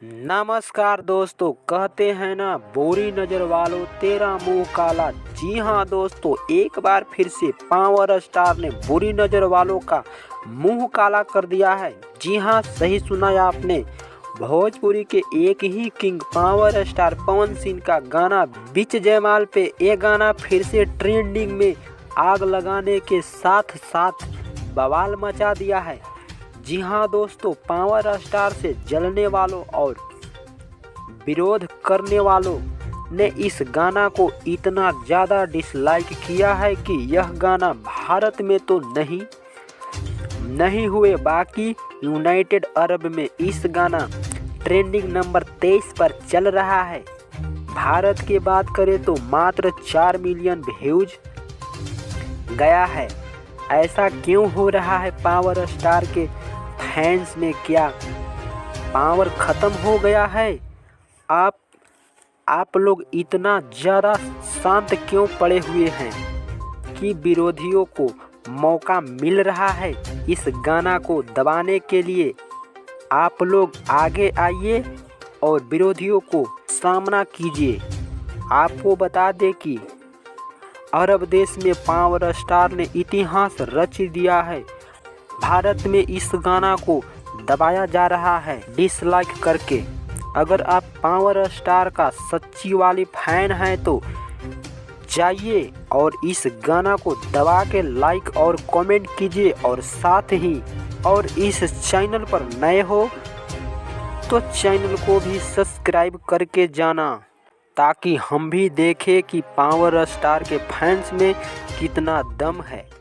नमस्कार दोस्तों, कहते हैं ना बुरी नज़र वालों तेरा मुंह काला। जी हाँ दोस्तों, एक बार फिर से पावर स्टार ने बुरी नज़र वालों का मुंह काला कर दिया है। जी हाँ, सही सुना है आपने। भोजपुरी के एक ही king power star Pawan Singh का गाना बीच जयमाल पे ये गाना फिर से ट्रेंडिंग में आग लगाने के साथ साथ बवाल मचा दिया है। जी हाँ दोस्तों, पावर स्टार से जलने वालों और विरोध करने वालों ने इस गाना को इतना ज़्यादा डिसलाइक किया है कि यह गाना भारत में तो नहीं हुए बाकी यूनाइटेड अरब में इस गाना ट्रेंडिंग नंबर 23 पर चल रहा है। भारत की बात करें तो मात्र 4 मिलियन व्यूज गया है। ऐसा क्यों हो रहा है? पावर स्टार के फैंस में क्या पावर ख़त्म हो गया है? आप लोग इतना ज़्यादा शांत क्यों पड़े हुए हैं कि विरोधियों को मौका मिल रहा है इस गाना को दबाने के लिए? आप लोग आगे आइए और विरोधियों को सामना कीजिए। आपको बता दें कि अरब देश में पावर स्टार ने इतिहास रच दिया है। भारत में इस गाना को दबाया जा रहा है डिसलाइक करके। अगर आप पावर स्टार का सच्ची वाली फैन हैं तो जाइए और इस गाना को दबा के लाइक और कमेंट कीजिए, और साथ ही और इस चैनल पर नए हो तो चैनल को भी सब्सक्राइब करके जाना, ताकि हम भी देखें कि पावर स्टार के फैंस में कितना दम है।